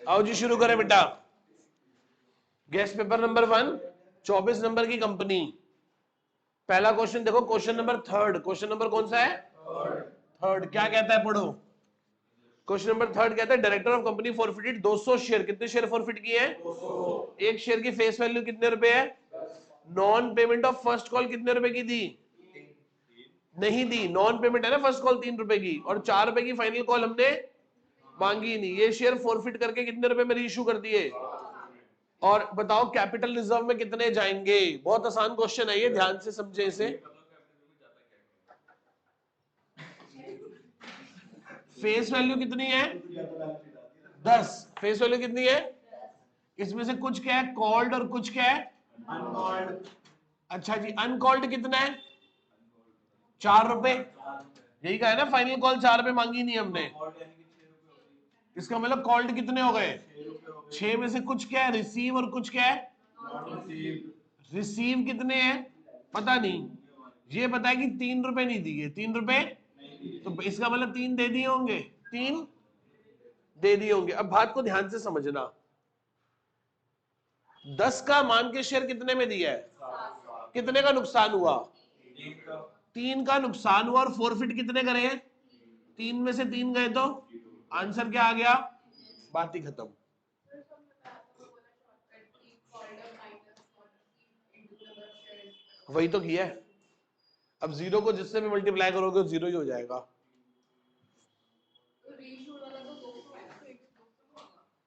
आओ जी शुरू करें बेटा। गेस्ट पेपर नंबर 1, 24 नंबर की कंपनी। पहला क्वेश्चन देखो, question number third. Question number कौन सा है? थर्ड। क्या कहता है पढ़ो। क्वेश्चन नंबर थर्ड कहता है director of company forfeited 200 share. कितने शेयर फॉरफिट किए हैं? 200। एक शेयर की फेस वैल्यू कितने रुपए है? Non payment of first call कितने रुपए की दी? नहीं दी। नॉन पेमेंट है ना फर्स्ट कॉल 3 रुपए की, और 4 रुपए की फाइनल कॉल हमने मांगी नहीं। ये शेयर फॉरफिट करके कितने रुपए में रीइश्यू कर दिए? और बताओ कैपिटल रिजर्व में कितने जाएंगे? बहुत आसान क्वेश्चन है ये, ध्यान से समझे इसे। फेस वैल्यू कितनी है? 10। फेस वैल्यू कितनी है? इसमें से कुछ क्या है कॉल्ड और कुछ क्या है अनकॉल्ड। अच्छा जी, अनकॉल्ड कितना है? 4 रुपए। यही कहा है ना, फाइनल कॉल 4 रुपए मांगी नहीं हमने। इसका मतलब कॉल्ड कितने हो गए? 6 में से कुछ क्या है रिसीव और कुछ क्या है? रिसीव कितने हैं पता नहीं। ये पता है कि 3 रुपए नहीं दिए। 3 रुपए तो इसका मतलब 3 दे दिए होंगे। 3 दे दिए होंगे। अब बात को ध्यान से समझना। 10 का मान के शेयर कितने में दिया है? कितने का नुकसान हुआ? 3 का नुकसान हुआ। और फॉरफिट कितने करे हैं? 3 में से 3 गए तो आंसर क्या आ गया? बात ही खत्म। वही तो किया है। अब जीरो को जिससे भी मल्टीप्लाई करोगे वो जीरो ही हो जाएगा।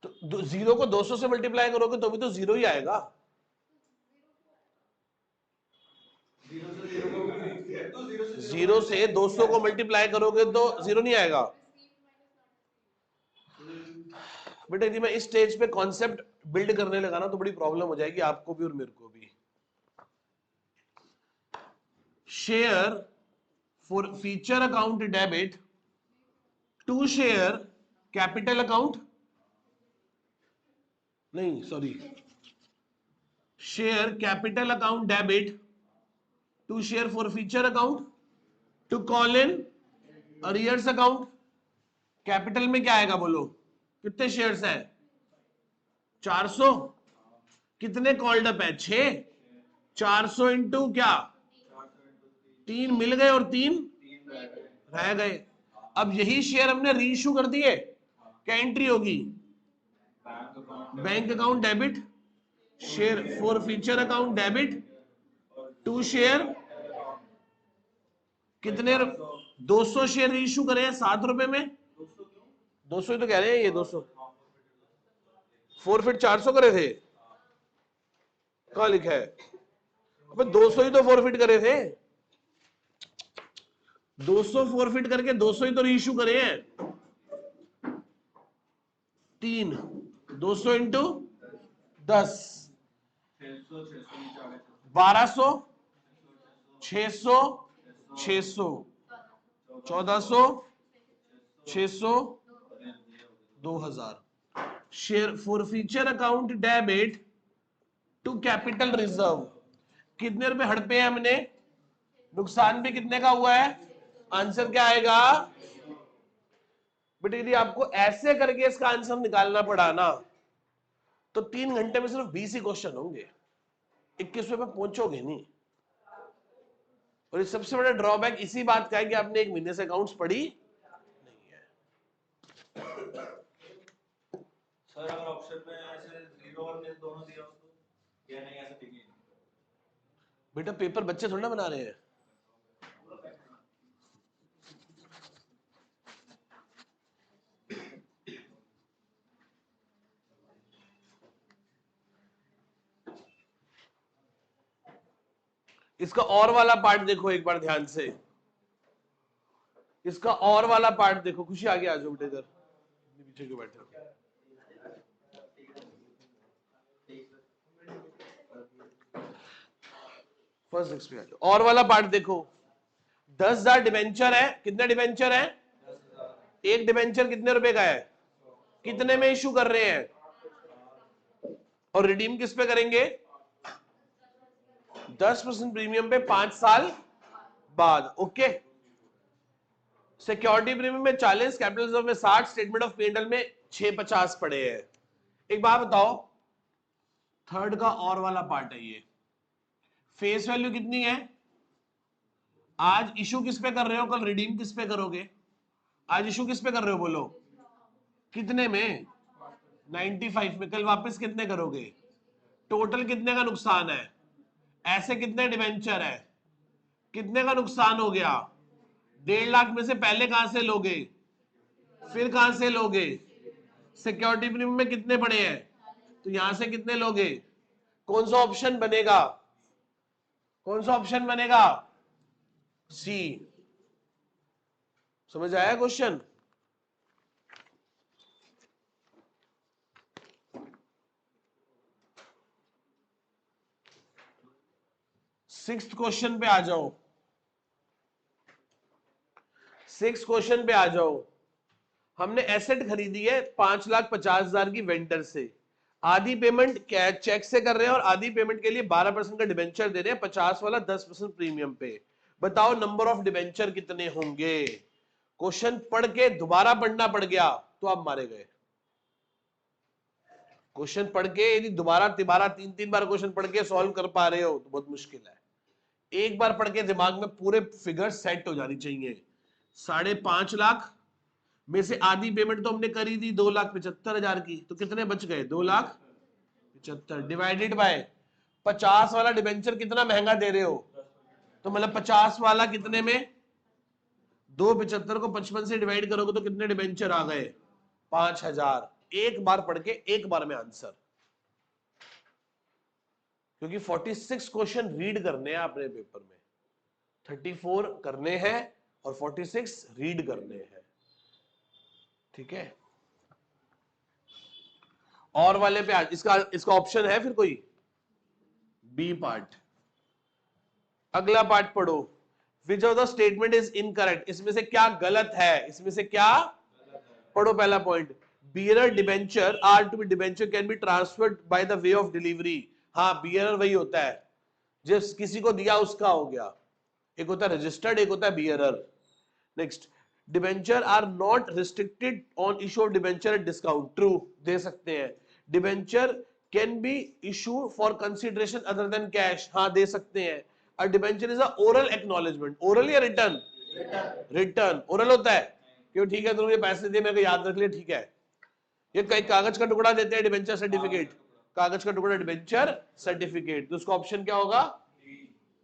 तो जीरो को 200 से मल्टीप्लाई करोगे तो भी तो जीरो ही आएगा। जीरो से 200 को मल्टीप्लाई करोगे तो जीरो नहीं आएगा। बेटा यदि मैं इस स्टेज पे कॉन्सेप्ट बिल्ड करने लगा ना तो बड़ी प्रॉब्लम हो जाएगी आपको भी और मेरे को भी। Share for feature account debit to share capital account, नहीं sorry, share capital account debit to share for feature account to call in arrears account. Capital में क्या आएगा बोलो? कितने शेयर्स हैं? 400। कितने कॉल्ड अप है? 6। 400 इंटू क्या? 3 मिल गए और 3 रह गए। अब यही शेयर हमने रीइश्यू कर दिए, क्या एंट्री होगी? Bank account debit, share for future account debit to share. कितने? 200 शेयर रीइश्यू करे हैं 7 रुपए में। 200 ही तो कह रहे हैं ये। 200 फॉरफिट 400 करे थे। कहां लिखा है? अबे 200 ही तो फॉरफिट करे थे। 200 फॉरफिट करके 200 ही तो रीइश्यू करे हैं। 3 200 into 10 1200 600 600 1400 600 2000। Share for future account debit to capital reserve. कितने रुपए हड़पे हैं हमने? नुकसान भी कितने का हुआ है? आंसर क्या आएगा? बेटे यदि आपको ऐसे करके इसका आंसर निकालना पड़ा ना तो 3 घंटे में सिर्फ 20 ही क्वेश्चन होंगे, 21वें पे पहुंचोगे नहीं। और इस सबसे बड़ा ड्रॉबैक इसी बात का है कि आपने 1 महीने से अकाउंट्स पढ़ी नहीं है। सर अगर ऑप्शन में ऐसे 0 और निल दोनों दिया हो तो या नहीं ऐसे दिखे? बेटा पेपर बच्चे थोड़ा ना बना रहे हैं। इसका और वाला पार्ट देखो एक बार ध्यान से। इसका और वाला पार्ट देखो। खुशी आगे आ जाओ बेटे, इधर पीछे क्यों बैठे हो? फर्स्ट डेस्क पे आ जाओ। और वाला पार्ट देखो। 10,000 डिवेंचर है। कितने डिवेंचर है? एक डिवेंचर कितने रुपए का है? कितने में इशू कर रहे हैं? और रिडीम किस पे करेंगे? 10% प्रीमियम पे 5 साल बाद। ओके। सिक्योरिटी प्रीमियम में 40, कैपिटल रिजर्व में 60, स्टेटमेंट ऑफ P&L में 650 पड़े हैं। एक बात बताओ, थर्ड का और वाला पार्ट है ये, फेस वैल्यू कितनी है? आज इशू किस पे कर रहे हो, कल रिडीम किस पे करोगे? आज इशू किस पे कर रहे हो बोलो? कितने में? 95 में। कल वापस कितने करोगे? टोटल कितने का नुकसान है? ऐसे कितने डिवेंचर है? कितने का नुकसान हो गया? 1.5 लाख में से पहले कहां से लोगे, फिर कहां से लोगे? सिक्योरिटी प्रीमियम में कितने पड़े हैं, तो यहां से कितने लोगे? कौन सा ऑप्शन बनेगा? कौन सा ऑप्शन बनेगा? सी। समझ आया क्वेश्चन? सिक्स्थ क्वेश्चन पे आ जाओ। सिक्स क्वेश्चन पे आ जाओ। हमने एसेट खरीदी है 5,50,000 की वेंडर से, आधी पेमेंट कैश चेक से कर रहे हैं और आधी पेमेंट के लिए 12% का डिबेंचर दे रहे हैं, 50 वाला 10% प्रीमियम पे। बताओ नंबर ऑफ डिबेंचर कितने होंगे? क्वेश्चन पढ़ के दोबारा पढ़ना पड़ गया तो आप मारे गए। क्वेश्चन पढ़ के यदि दोबारा तिबारा 3-3 बार क्वेश्चन पढ़ के सॉल्व कर पा रहे हो तो बहुत मुश्किल है। एक बार पढ़ के दिमाग में पूरे फिगर सेट हो जानी चाहिए। 5.5 लाख में से आधी पेमेंट तो हमने करी थी 2,75,000 की, तो कितने बच गए? 2,75,000 डिवाइडेड बाय 50 वाला डिबेंचर कितना महंगा दे रहे हो, तो मतलब 50 वाला कितने में? 2,75 को 55 से डिवाइड करोगे तो कितने डिबेंचर आ गए? 5,000। एक बार पढ़ के एक बार में आंसर, क्योंकि 46 क्वेश्चन रीड करने हैं अपने पेपर में, 34 करने हैं और 46 रीड करने हैं। ठीक है, और वाले पे आज इसका इसका ऑप्शन है फिर कोई? B part. अगला पार्ट पढ़ो, which of the statement is incorrect, इसमें से क्या गलत है? इसमें से क्या? पढ़ो पहला point, bearer debenture are to be debenture can be transferred by the way of delivery. हाँ, बियरर वही होता है जिस किसी को दिया उसका हो गया, एक होता है रजिस्टर्ड, एक होता है bearer. Next, debenture are not restricted on issue of debenture at discount, true, दे सकते हैं। Debenture can be issue for consideration other than cash, हाँ दे सकते हैं। A debenture is a oral acknowledgement, oral या रिटर्न? रिटर्न। ओरल होता है क्यों? ठीक है, तुमने पैसे दिए, मेरे को याद रख लिया, ठीक है। ये कई कागज का टुकड़ा देते हैं, डिबेंचर सर्टिफिकेट, कागज का टुकड़ा डिबेंचर सर्टिफिकेट, तो उसका ऑप्शन क्या होगा?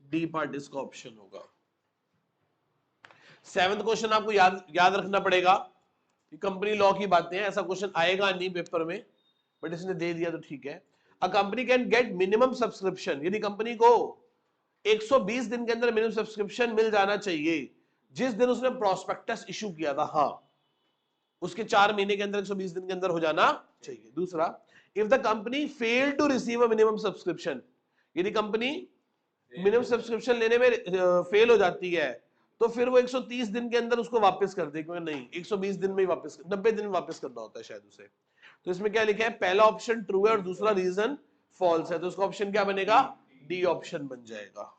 डी पार्ट इसका ऑप्शन होगा। 7th क्वेश्चन आपको याद रखना पड़ेगा, कंपनी लॉ की बातें हैं, ऐसा क्वेश्चन आएगा नहीं पेपर में, बट इसने दे दिया तो ठीक है। A company can get minimum subscription, यदि कंपनी को 120 दिन के अंदर मिनिमम सब्सक्रिप्शन मिल जाना चाहिए जिस दिन उसने प्रोस्पेक्टस इशू किया था, हाँ उसके 4 महीने के अंदर 120 दिन के अंदर हो जाना चाहिए। दूसरा, if the company fail to receive a minimum subscription, यदि कंपनी मिनिमम सब्सक्रिप्शन लेने में फेल हो जाती है तो फिर वो 130 दिन के अंदर उसको वापस कर देगी, नहीं 120 दिन में ही वापस, 90 दिन में वापस करना होता है शायद उसे। तो इसमें क्या लिखा है? पहला ऑप्शन ट्रू है और दूसरा रीजन फॉल्स है, तो उसका ऑप्शन क्या बनेगा? डी ऑप्शन बन जाएगा,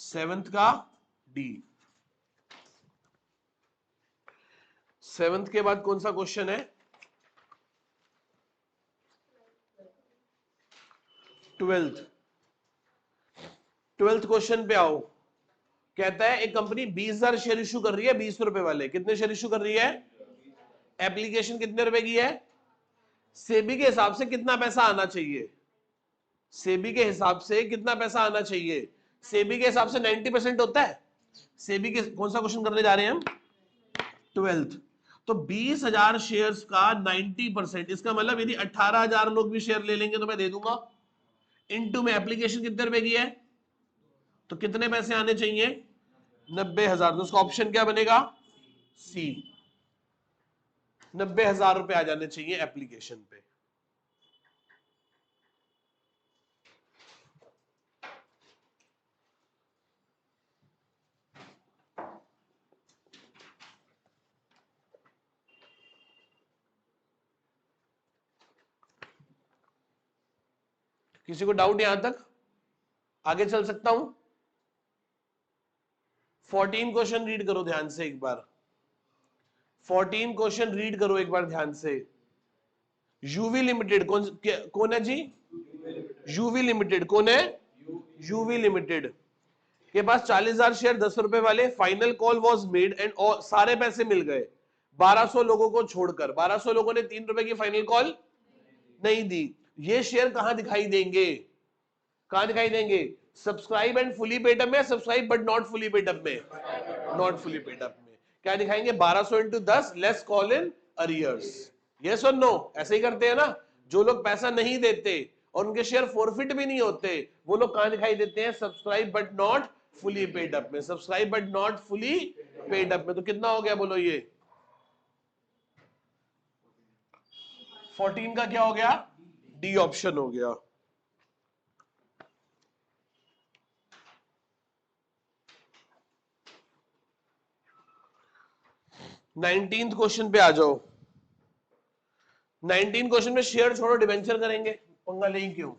7th का डी। 7th के बाद कौन सा क्वेश्चन है? 12th क्वेश्चन पे आओ। कहता है एक कंपनी 20,000 शेयर इशू कर रही है, 20 रुपए वाले। कितने शेयर इशू कर रही है? एप्लीकेशन कितने रुपए की है? सेबी के हिसाब से कितना पैसा आना चाहिए? सेबी के हिसाब से कितना पैसा आना चाहिए? सेबी के हिसाब से 90% होता है। सेबी के कौन सा क्वेश्चन करने जा रहे हैं हम? 12th। तो 20,000 शेयर्स का 90%, इसका मतलब यदि 18,000 लोग भी शेयर ले लेंगे तो मैं दे दूंगा। इनटू में एप्लीकेशन कितने रुपए की है, तो कितने पैसे आने चाहिए? 90,000। तो उसका ऑप्शन क्या बनेगा? सी, 90,000 रुपए आ जाने चाहिए एप्लीकेशन पे। किसी को डाउट यहां तक? आगे चल सकता हूं? 14 क्वेश्चन रीड करो ध्यान से एक बार, 14 क्वेश्चन रीड करो एक बार ध्यान से। यूवी लिमिटेड कौन है जी? यूवी लिमिटेड कौन है? यूवी लिमिटेड के पास 40,000 शेयर 10 रुपए वाले, final call was made and सारे पैसे मिल गए 1200 लोगों को छोड़कर। 1200 लोगों ने 3 रुपए की फाइनल कॉल नहीं दी। ये शेयर कहां दिखाई देंगे? कहां दिखाई देंगे? Subscribe and fully paid up में, subscribe but not fully paid up में? नॉट फुली पेड अप में। क्या दिखाएंगे? 1200 into 10 less call in arrears. Yes और नो? ऐसे ही करते हैं ना। जो लोग पैसा नहीं देते और उनके शेयर फॉरफिट भी नहीं होते, वो लोग कहां दिखाई देते हैं? Subscribe but not fully paid up में। Subscribe but not fully paid up में। तो कितना हो गया बोलो? ये 14 का क्या हो गया? डी ऑप्शन हो गया। 19th क्वेश्चन पे आ जाओ। 19 क्वेश्चन में शेयर छोड़ो, डिवेंचर करेंगे। पंगा ले क्यों?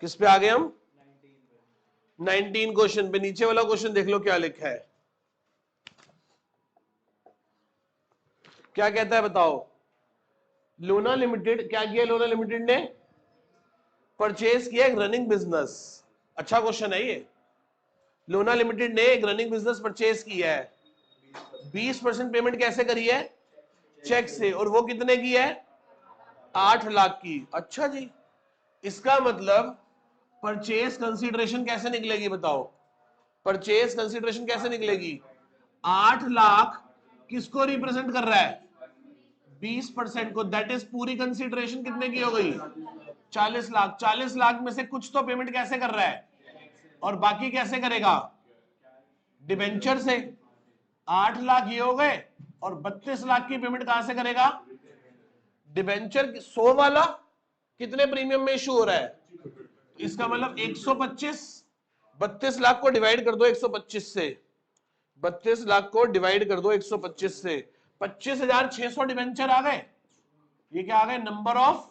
किस पे आ गए हम? 19 क्वेश्चन पे। नीचे वाला क्वेश्चन देख लो क्या लिखा है। क्या कहता है बताओ? लोना लिमिटेड क्या किया? लोना लिमिटेड ने परचेज किया एक रनिंग बिजनेस। अच्छा क्वेश्चन है ये। लोना लिमिटेड ने एक रनिंग बिजनेस परचेज किया है। 20% पेमेंट कैसे करी है? चेक से। और वो कितने की है? 8 लाख की। अच्छा जी, इसका मतलब परचेज कंसीडरेशन कैसे निकलेगी बताओ? परचेज कंसीडरेशन कैसे निकलेगी? 8 लाख किसको रिप्रेजेंट कर रहा है? 20% को। दैट इज पूरी कंसीडरेशन कितने की हो गई? 40 लाख। 40 लाख में से कुछ तो पेमेंट कैसे कर रहा है? और बाकी कैसे करेगा? डिबेंचर से। 8 लाख ये हो गए और 32 लाख की पेमेंट कहां से करेगा? डिबेंचर 100 वाला कितने प्रीमियम में इशू हो रहा है? इसका मतलब 125। 32 लाख को डिवाइड कर दो 125 से। 32 लाख को डिवाइड कर दो 125 से। 25,600 डिबेंचर आ गए। ये क्या आ गए? Number of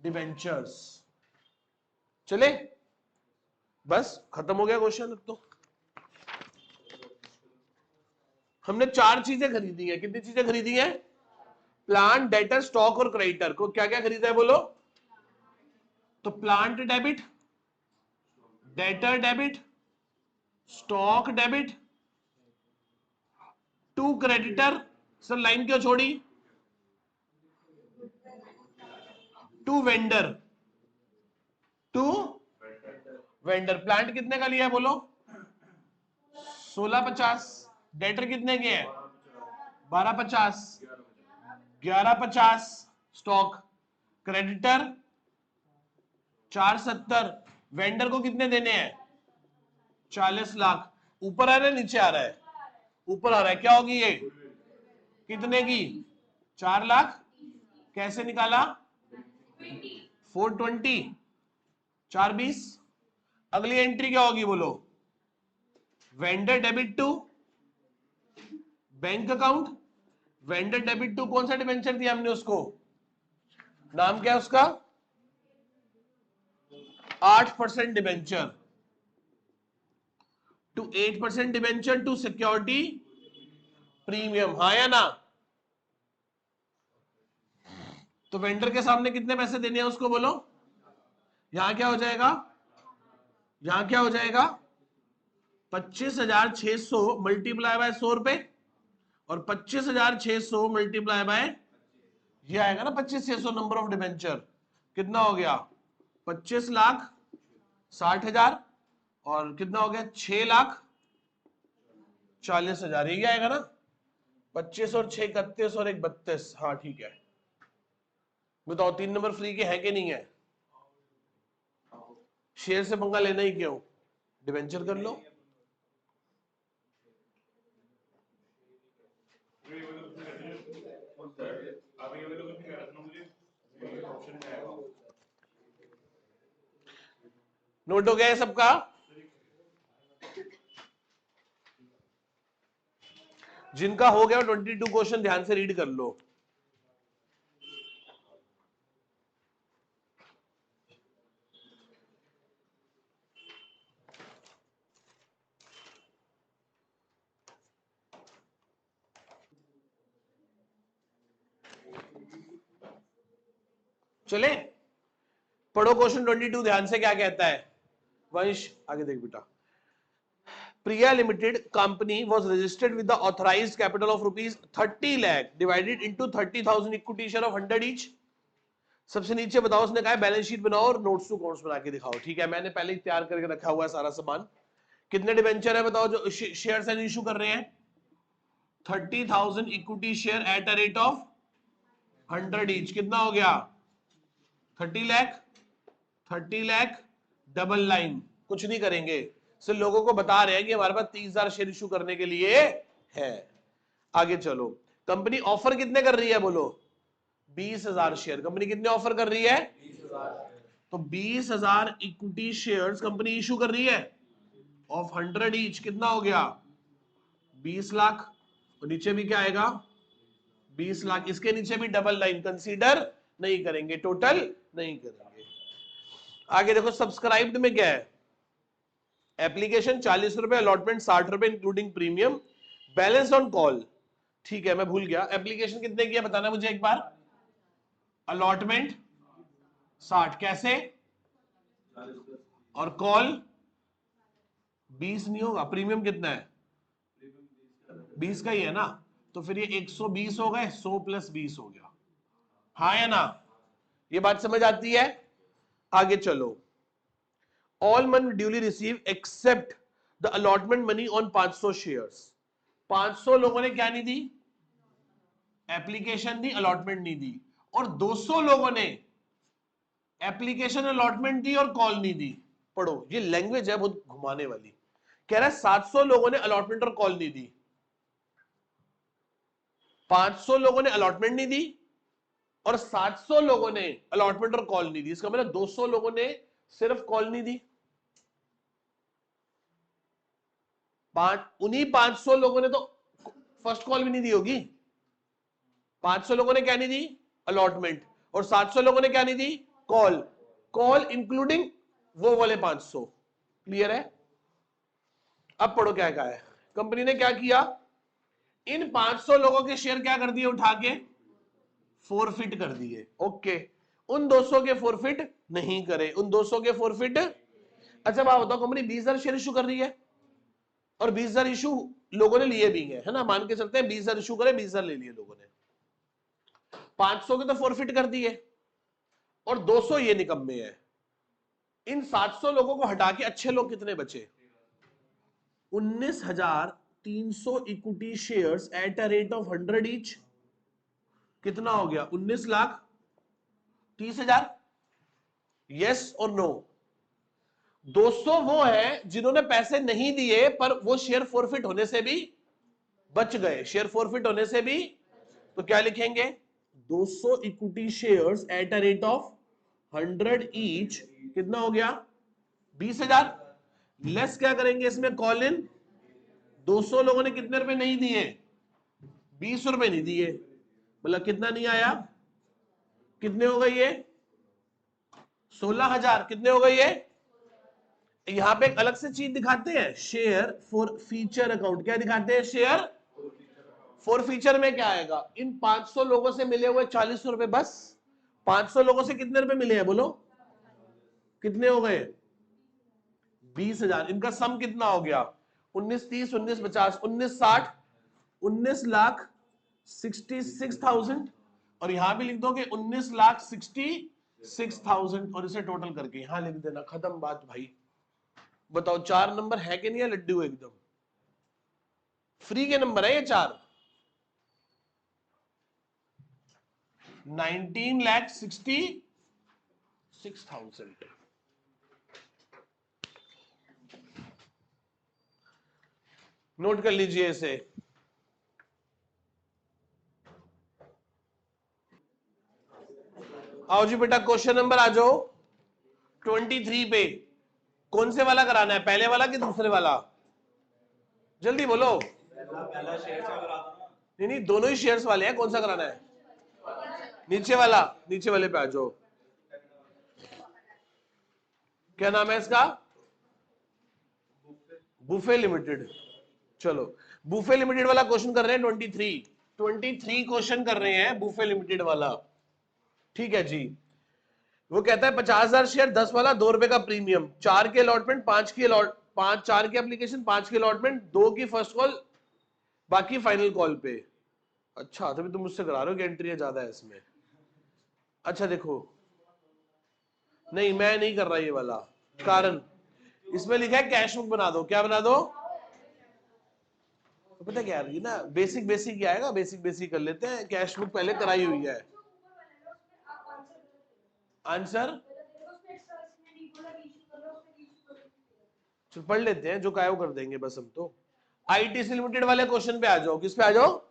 debentures. चले, बस खत्म हो गया क्वेश्चन। अब तो हमने 4 चीजें खरीदी हैं। कितनी चीजें खरीदी हैं? प्लांट, डेटर, स्टॉक और क्रेडिटर को क्या क्या खरीदा है बोलो? तो plant debit, debtor debit, stock debit, to creditor. Sir line क्यों छोड़ी? To vendor, to vendor. Plant कितने का लिया है बोलो? 1650। डेटर कितने के हैं? 1250। 1150। स्टॉक। क्रेडिटर 470। वेंडर को कितने देने हैं? 40 लाख। ऊपर आ रहा है नीचे आ रहा है? ऊपर आ रहा है। क्या होगी ये? कितने की? 4 लाख। कैसे निकाला? 420। 420। अगली एंट्री क्या होगी बोलो? Vendor debit to bank account. Vendor debit to कौन सा डिबेंचर दिया हमने उसको? नाम क्या है उसका? 8% debenture to 8% debenture to security premium. हाँ या ना? तो वेंडर के सामने कितने पैसे देने हैं उसको बोलो? यहां क्या हो जाएगा? यहां क्या हो जाएगा? 25,600 मल्टीप्लाई बाय 100 रुपए और 25,600 मल्टीप्लाई बाय ये आएगा ना 25,600 नंबर ऑफ डिबेंचर। कितना हो गया? 25 लाख 60,000 और कितना हो गया? 6 लाख 40,000। ये आएगा ना? 25 और 6 31 और 1 32। हाँ ठीक है। बताओ 3 नंबर फ्री के हैं कि नहीं है? शेयर से पंगा लेना ही क्यों? डिबेंचर कर लो। नोट हो गया है सबका? जिनका हो गया 22 क्वेश्चन ध्यान से रीड कर लो। चले पढ़ो क्वेश्चन 22 ध्यान से, क्या कहता है वंश, आगे देख बेटा। Priya Limited company was registered with the authorized capital of rupees 30 lakh divided into 30,000 equity share of 100 each। सबसे नीचे बताओ, उसने कहा बैलेंस शीट बनाओ और नोट्स टू अकाउंट्स बना के दिखाओ। ठीक है, मैंने पहले ही तैयार करके रखा हुआ है सारा सामान। कितने डिवेंचर है बताओ जो शेयर्स एंड इशू कर रहे हैं? 30,000 equity share at a rate of 100 each. कितना हो गया? 30 लाख। 30 लाख डबल लाइन, कुछ नहीं करेंगे, सिर्फ लोगों को बता रहे हैं कि हमारे पास 30,000 शेयर इशू करने के लिए है। आगे चलो, कंपनी ऑफर कितने कर रही है बोलो? 20,000 शेयर। कंपनी कितने ऑफर कर रही है? 20,000। तो 20,000 इक्विटी शेयर्स कंपनी इशू कर रही है ऑफ 100 ईच। कितना हो गया? 20 लाख। और नीचे भी क्या आएगा? 20 लाख। इसके नीचे भी डबल लाइन, कंसीडर नहीं करेंगे, टोटल नहीं करेंगे। आगे देखो, सब्सक्राइब्ड में क्या है? एप्लीकेशन 40 रुपए, अलॉटमेंट 60 रुपए including premium, balance on call. ठीक है, मैं भूल गया, एप्लीकेशन कितने की है बताना मुझे एक बार। अलॉटमेंट 60, कैसे? और कॉल 20 नहीं होगा, प्रीमियम कितना है? 20 का ही है ना, तो फिर ये 120 हो गए, 100 प्लस 20 हो गया। हाँ या ना? ये बात समझ आती है? आगे चलो, all money duly received except the allotment money on 500 shares। 500 लोगों ने क्या नहीं दी? एप्लीकेशन दी, अलॉटमेंट नहीं दी। और 200 लोगों ने एप्लीकेशन अलॉटमेंट दी और कॉल नहीं दी। पढ़ो, ये लैंग्वेज है बहुत घुमाने वाली। कह रहा है 700 लोगों ने अलॉटमेंट और कॉल नहीं दी, 500 लोगों ने अलॉटमेंट नहीं दी और 700 लोगों ने अलॉटमेंट और कॉल नहीं दी। इसका मतलब 200 लोगों ने सिर्फ कॉल नहीं दी। उन्हीं 500 लोगों ने तो फर्स्ट कॉल भी नहीं दी होगी। 500 लोगों ने क्या नहीं दी? अलॉटमेंट। और 700 लोगों ने क्या नहीं दी? कॉल। कॉल इंक्लूडिंग वो वाले 500। क्लियर है? अब पढ़ो क्या कहा है। कंपनी ने क्या किया? इन 500 लोगों के शेयर क्या कर दिए? उठा के फोरफिट कर दिए। ओके, उन 200 के फोरफिट नहीं करे, उन 200 के फोरफिट। अच्छा बात बताओ, कंपनी 20,000 शेयर इशू कर रही है और 20,000 इशू लोगों ने लिए भी है ना, मान के चलते हैं 20,000 इशू करे, 20,000 ले लिए लोगों ने, 500 के तो फोरफिट कर दिए और 200 ये निकम्मे हैं। इन 700 लोगों को हटा के अच्छे लोग कितने बचे? 19,300 equity shares at a rate of 100 each. कितना हो गया? 19,30,000। यस और नो? 200 वो है जिन्होंने पैसे नहीं दिए पर वो शेयर फोरफिट होने से भी बच गए, शेयर फोरफिट होने से भी। तो क्या लिखेंगे? 200 equity shares at a rate of 100 each. कितना हो गया? 20,000। लेस क्या करेंगे इसमें? Call in. 200 लोगों ने कितने रुपए नहीं दिए? 20 रुपए नहीं दिए, मतलब कितना नहीं आया? कितने हो गए ये? 16,000। कितने हो गए ये? यहां पे एक अलग से चीज दिखाते हैं, शेयर फॉर फीचर अकाउंट। क्या दिखाते हैं? शेयर फॉर फीचर में क्या आएगा? इन 500 लोगों से मिले हुए 40 रुपए बस। 500 लोगों से कितने रुपए मिले हैं बोलो? कितने हो गए? 20,000। इनका सम कितना हो गया? 19,30, 19,50, 19,60, 19,66,000। और यहां भी लिख दोगे 19,66,000 और इसे टोटल करके यहां लिख देना, खत्म बात भाई। बताओ 4 नंबर है कि नहीं है लड्डू? एकदम फ्री के नंबर है ये 4। 19,66,000। नोट कर लीजिए इसे। आओ जी बेटा, क्वेश्चन नंबर आ जाओ 23 पे। कौन से वाला कराना है, पहले वाला कि दूसरे वाला? जल्दी बोलो। पहला शेयर का करा दो ना। नहीं नहीं, दोनों ही शेयर्स वाले हैं, कौन सा कराना है? नीचे वाला। नीचे वाले पे आ जाओ। क्या नाम है इसका? Buffet limited. चलो, बुफे लिमिटेड वाला क्वेश्चन कर रहे हैं 23 क्वेश्चन कर रहे हैं बुफे लिमिटेड वाला। ठीक है जी। वो कहता है 50,000 शेयर, 10 वाला, 2 रुपए का प्रीमियम, 4 की अलॉटमेंट, 5 की अलॉट, 4 की एप्लीकेशन, 5 की अलॉटमेंट, 2 की फर्स्ट कॉल, बाकी फाइनल कॉल पे। अच्छा, तभी तुम मुझसे करा रहे हो कि एंट्री ज्यादा है इसमें। अच्छा देखो, नहीं मैं नहीं कर रहा ये वाला, कारण इसमें लिखा है कैश बुक बना दो। क्या बना दो? तो पता क्या है ना, बेसिक बेसिक ही आएगा, बेसिक बेसिक कर लेते हैं। कैश बुक पहले कराई हुई है। आंसर चल पढ़ लेते हैं, जो का है वो कर देंगे बस हम तो। आईटीसी लिमिटेड वाले क्वेश्चन पे आ जाओ। किस पे आ जाओ?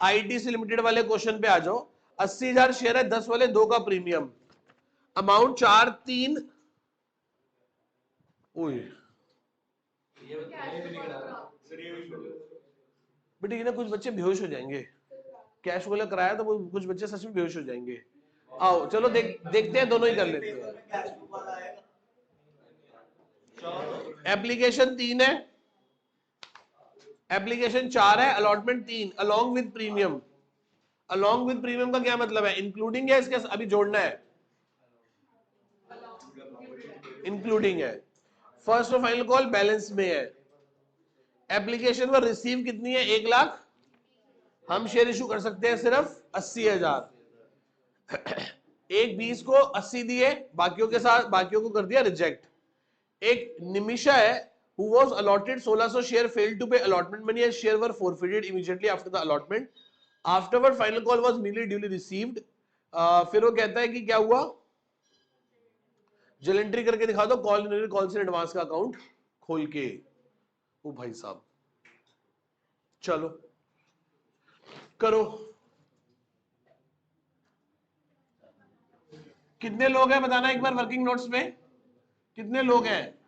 आईटीसी लिमिटेड वाले क्वेश्चन पे आ जाओ। 80,000 शेयर है, 10 वाले, 2 का प्रीमियम, अमाउंट 4-3। बेटे ये ना कुछ बच्चे बेहोश हो जाएंगे, कैश वाला कराया तो वो कुछ बच्चे सच में बेहोश हो जाएंगे। आओ चलो देखते हैं, दोनों ही कर लेते हैं। एप्लीकेशन 3 है, एप्लीकेशन 4 है, allotment 3, along with premium. Along with premium का क्या मतलब है? इंक्लूडिंग है इसके, अभी जोड़ना है, इंक्लूडिंग है। फर्स्ट और फाइनल कॉल बैलेंस में है। एप्लीकेशन पर रिसीव कितनी है? 1 लाख। हम शेयर इशू कर सकते हैं सिर्फ 80,000। एक 20 को 80 दिए, बाकियों के साथ बाकियों को कर दिया रिजेक्ट। एक निमिषा है, who was allotted 1600 share, failed to pay allotment money and share were forfeited immediately after the allotment. Afterward final call was merely duly received. फिर वो कहता है कि क्या हुआ, जल एंट्री करके दिखा दो, कॉल से एडवांस का अकाउंट खोल के। ओ भाई साहब, चलो करो। कितने लोग हैं बताना एक बार वर्किंग नोट्स में, कितने लोग हैं?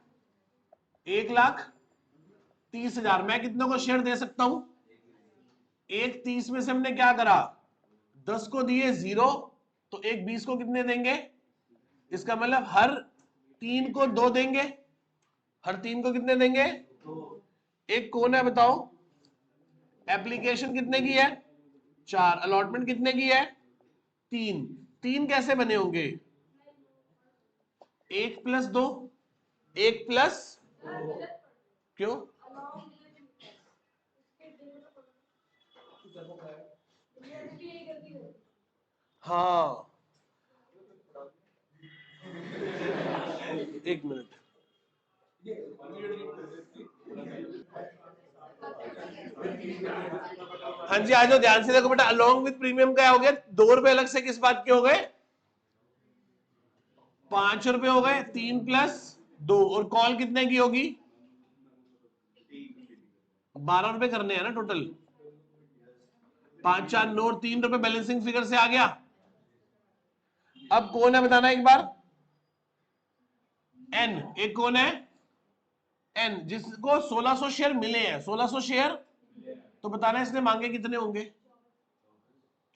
1,30,000। मैं कितनों को शेयर दे सकता हूं? 1,30 में से हमने क्या करा, 10 को दिए 0, तो 1,20 को कितने देंगे? इसका मतलब हर 3 को 2 देंगे। हर 3 को कितने देंगे? एक कौन है बताओ? एप्लीकेशन कितने की है? 4। अलॉटमेंट कितने की है? 3। 3 कैसे बने होंगे? 1 + 2, 1 प्लस, क्यों? हाँ, एक मिनट। हाँ जी आ जाओ, ध्यान से देखो बेटा। अलोंग विद प्रीमियम का हो गया 2 रुपए अलग से, किस बात के हो गए? 5 रुपए हो गए। 3 + 2, और कॉल कितने की होगी? 12 रुपए करने हैं ना टोटल। 5 4 9, 3 रुपए बैलेंसिंग फिगर से आ गया। अब कौन है बताना एक बार? एन। एक कौन है? एन, जिसको 1600 शेयर मिले हैं। 1600 शेयर, तो बताना इसने मांगे कितने होंगे?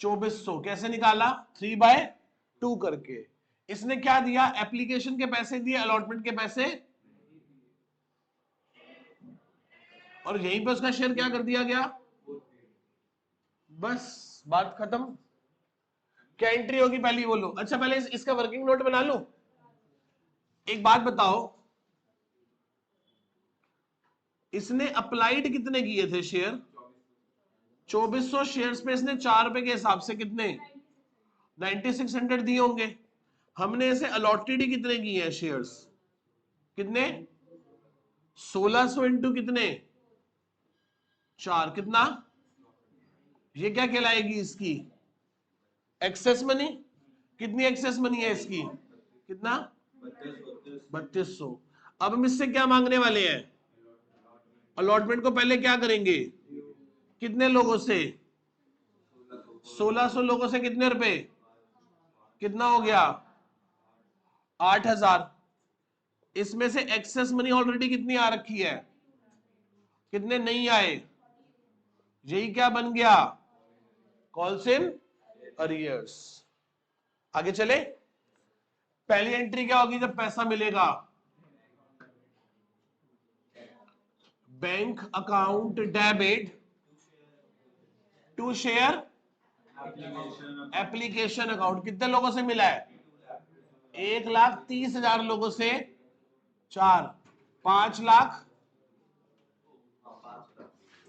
2400। कैसे निकाला? 3/2 करके। इसने क्या दिया? एप्लीकेशन के पैसे दिए, अलॉटमेंट के पैसे, और यहीं पे उसका शेयर क्या कर दिया गया? बस बात खत्म। क्या एंट्री होगी पहली बोलो? अच्छा पहले इसका वर्किंग नोट बना लो। एक बात बताओ, इसने अप्लाइड कितने किए थे शेयर? 2400 शेयर्स पे इसने 4 रुपए के हिसाब से कितने? 9600 दिए होंगे। हमने इसे अलॉटेड ही कितने किए हैं शेयर्स? कितने? 1600 इंटू कितने? 4, कितना? ये क्या कहलाएगी इसकी? Excess money. कितनी एक्सेस मनी है इसकी? कितना? 3200। अब हम इससे क्या मांगने वाले हैं? अलॉटमेंट को पहले क्या करेंगे? कितने लोगों से? 1600 लोगों से कितने रुपए? कितना हो गया? 8,000। इसमें से एक्सेस मनी ऑलरेडी कितनी आ रखी है? कितने नहीं आए? यही क्या बन गया? Calls in arrears. आगे चले। पहली एंट्री क्या होगी जब पैसा मिलेगा? Bank account debit to share application account. कितने लोगों से मिला है? 1,30,000 लोगों से 4, 5,20,000,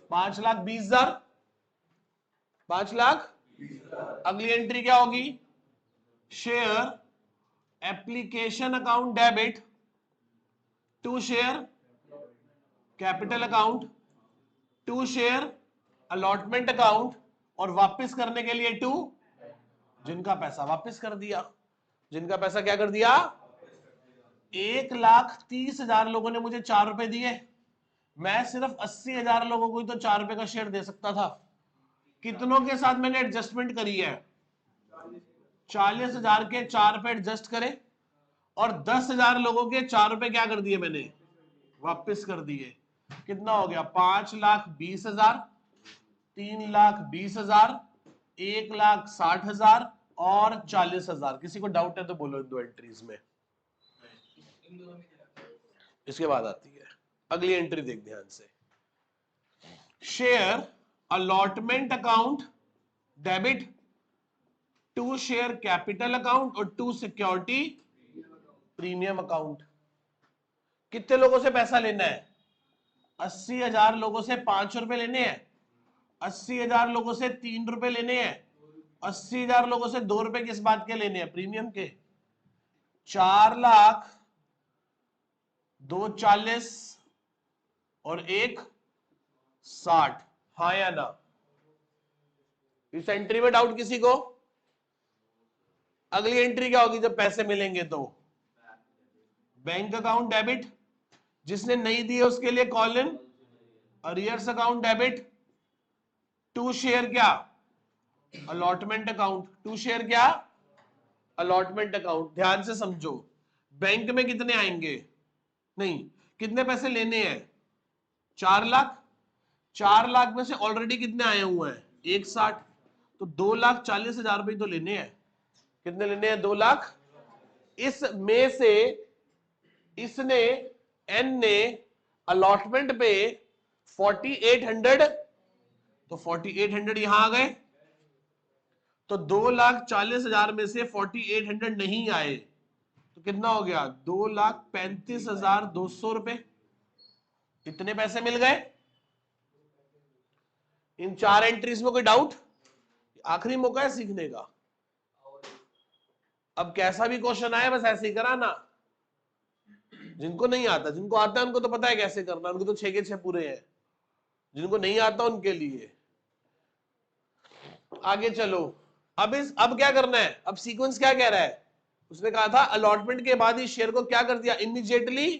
5,20,000। अगली एंट्री क्या होगी? Share application account debit to share capital account to share allotment account, और वापस करने के लिए टू जिनका पैसा वापस कर दिया। जिनका पैसा क्या कर दिया? 1,30,000 लोगों ने मुझे 4 रुपए दिए, मैं सिर्फ 80,000 लोगों को ही तो 4 रुपए का शेयर दे सकता था। कितनों के साथ मैंने एडजस्टमेंट करी है? 40,000 के 4 पे एडजस्ट करे, और 10,000 लोगों के 4 रुपए क्या कर दिए मैंने? वापस कर दिए। कितना हो गया? 5,20,000, 3,20,000, 1,60,000 और 40,000। किसी को डाउट है तो बोलो इन दो एंट्रीज में। इसके बाद आती है अगली एंट्री, देख ध्यान से। Share allotment account debit to share capital account और टू सिक्योरिटी प्रीमियम अकाउंट। कितने लोगों से पैसा लेना है? 80,000 लोगों से 5 रुपए लेने हैं, 80,000 लोगों से 3 रुपए लेने हैं, 80,000 लोगों से 2 रुपए किस बात के लेने हैं? प्रीमियम के। 4,00,000, 2 40 और 1 60। हाँ या ना? इस एंट्री में डाउट किसी को? अगली एंट्री क्या होगी जब पैसे मिलेंगे? तो बैंक अकाउंट डेबिट, जिसने नहीं दिए उसके लिए call in arrears account debit to share क्या? Allotment account. टू शेयर क्या? Allotment account. ध्यान से समझो, बैंक में कितने आएंगे? नहीं, कितने पैसे लेने हैं? 4,00,000। 4,00,000 में से ऑलरेडी कितने आए हुए हैं? 160। तो 2,40,000 रुपए तो लेने हैं। कितने लेने हैं? 2,00,000। इसमें से इसने एन ने अलॉटमेंट पे 4,800, तो 4,800 यहां आ गए। तो 2,40,000 में से 4,800 नहीं आए, तो कितना हो गया? 2,35,200 रुपए। इतने पैसे मिल गए। इन 4 एंट्रीज में कोई डाउट? आखिरी मौका है सीखने का। अब कैसा भी क्वेश्चन आए बस ऐसे ही कराना। जिनको नहीं आता, जिनको आता है उनको तो पता है कैसे करना, उनको तो 6 के 6 पूरे हैं। जिनको नहीं आता उनके लिए आगे चलो। अब क्या करना है? अब सीक्वेंस क्या कह रहा है? उसने कहा था अलॉटमेंट के बाद इस शेयर को क्या कर दिया? इमीडिएटली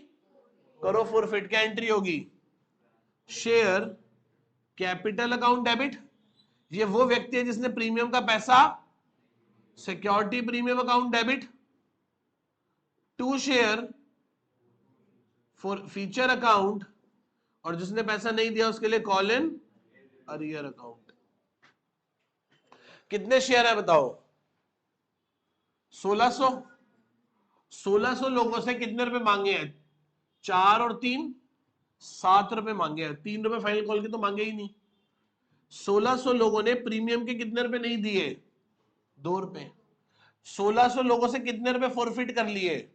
करो फॉरफिट। क्या एंट्री होगी? शेयर कैपिटल अकाउंट डेबिट, ये वो व्यक्ति है जिसने प्रीमियम का पैसा security premium account debit to share for feature account, और जिसने पैसा नहीं दिया उसके लिए कॉल इन अरियर अकाउंट। कितने शेयर है बताओ? 1600। 1600 लोगों से कितने रुपए मांगे हैं? 4 और 3 7 रुपए मांगे हैं। 3 रुपए फाइनल कॉल के तो मांगे ही नहीं। 1600 लोगों ने प्रीमियम के कितने रुपए नहीं दिए? 2 रुपए। 1600 लोगों से कितने रुपए फॉरफिट कर लिए?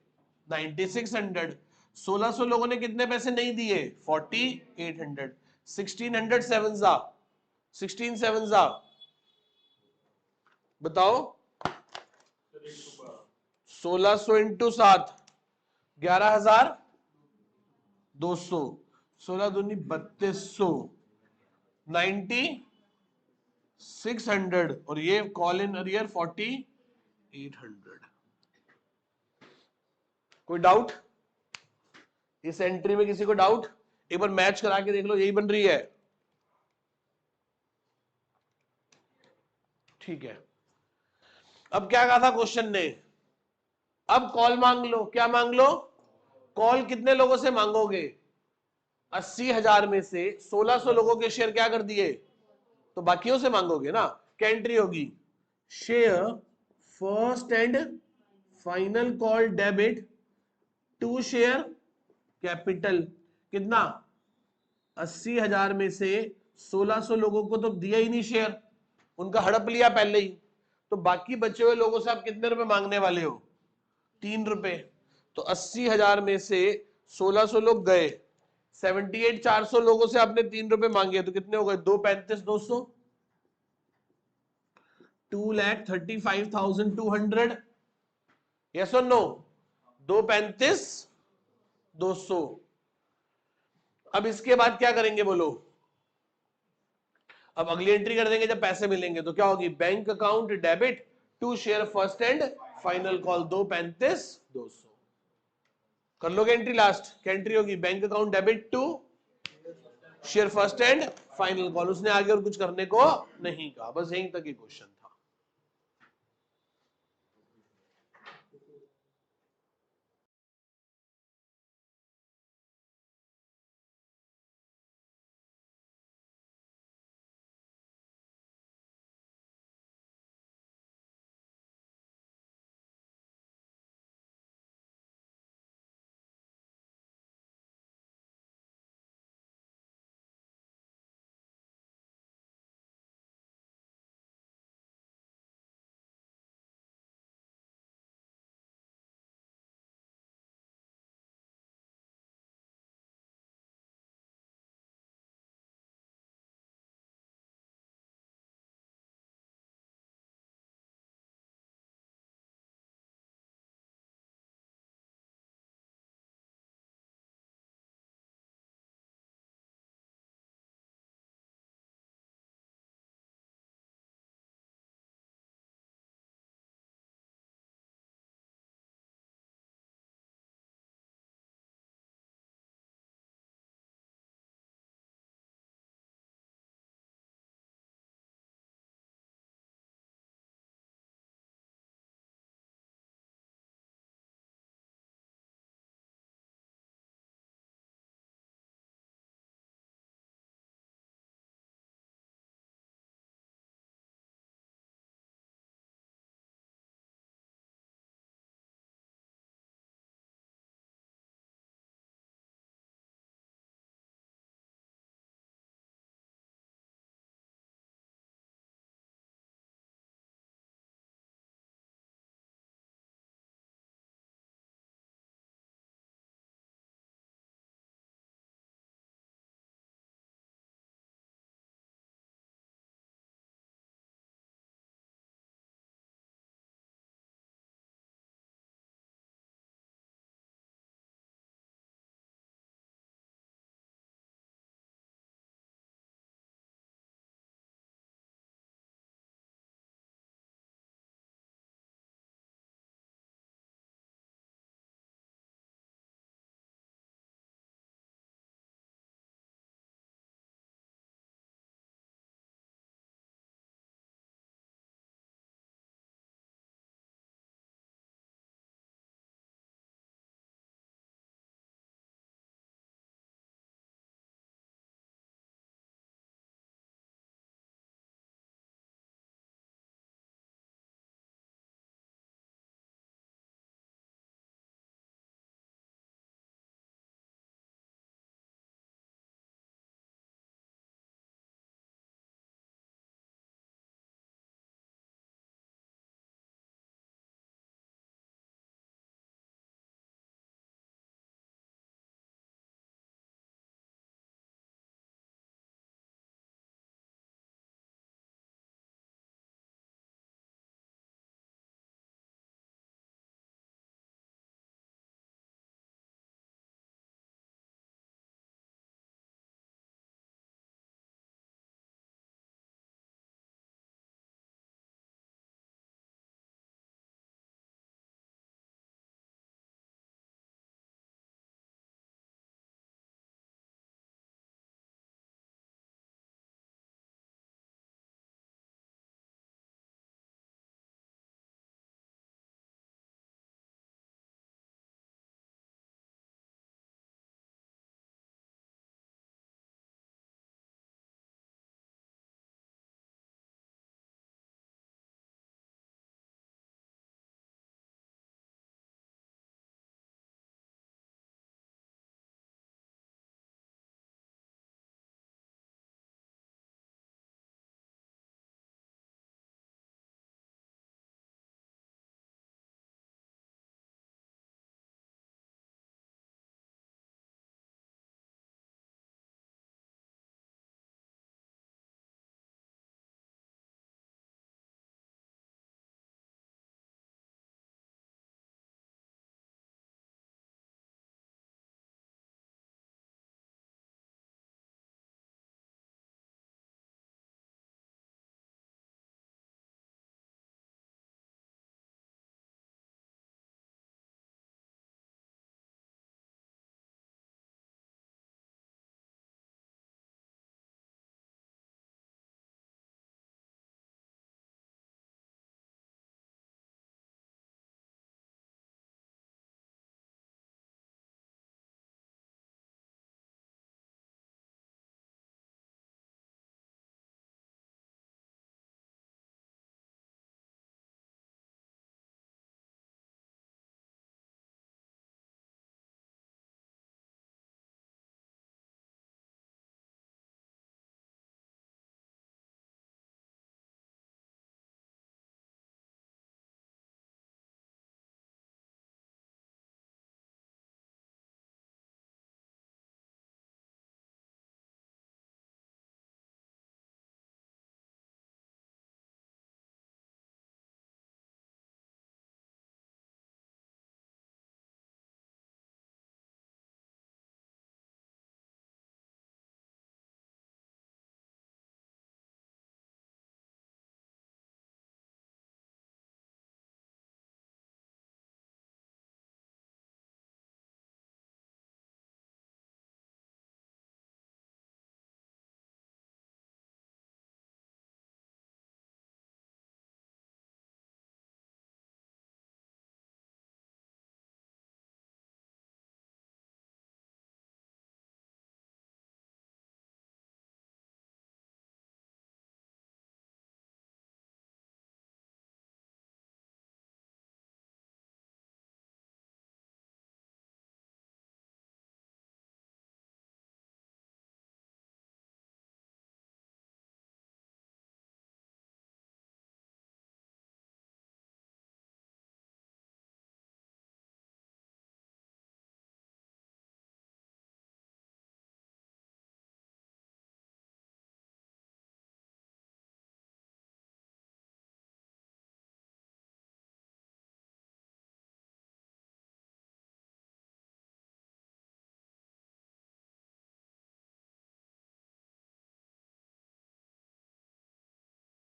9600। 1600 लोगों ने कितने पैसे नहीं दिए? 4800। 1600 7 जा 16 7 जा बताओ। 1600 इंटू 7 11,200। 16 दूनी 3200। 9600 और ये कॉल इन अरियर 4800। कोई डाउट? इस एंट्री में किसी को डाउट? एक बार मैच करा के देख लो, यही बन रही है। ठीक है। अब क्या कहा था क्वेश्चन ने? अब कॉल मांग लो। क्या मांग लो? कॉल कितने लोगों से मांगोगे? 80,000 में से 1600 लोगों के शेयर क्या कर दिए, तो बाकियों से मांगोगे ना। क्या एंट्री होगी? Share first and final call debit to share capital. कितना? 80,000 में से 1600 लोगों को तो दिया ही नहीं शेयर, उनका हड़प लिया पहले ही, तो बाकी बचे हुए लोगों से आप कितने रुपए मांगने वाले हो? ₹3, तो 80,000 में से 1600 लोग गए, 78,400 लोगों से आपने ₹3 मांगे, तो कितने हो गए? 2,35,200, 2,35,200, यस और नो? 2,35,200। अब इसके बाद क्या करेंगे बोलो? अब अगली एंट्री कर देंगे जब पैसे मिलेंगे, तो क्या होगी? Bank account debit to share first and final call, 2,35,200। कर लोगे एंट्री? लास्ट क्या एंट्री होगी? Bank account debit to share first and final call. उसने आगे और कुछ करने को नहीं कहा, बस यहीं तक ही क्वेश्चन था।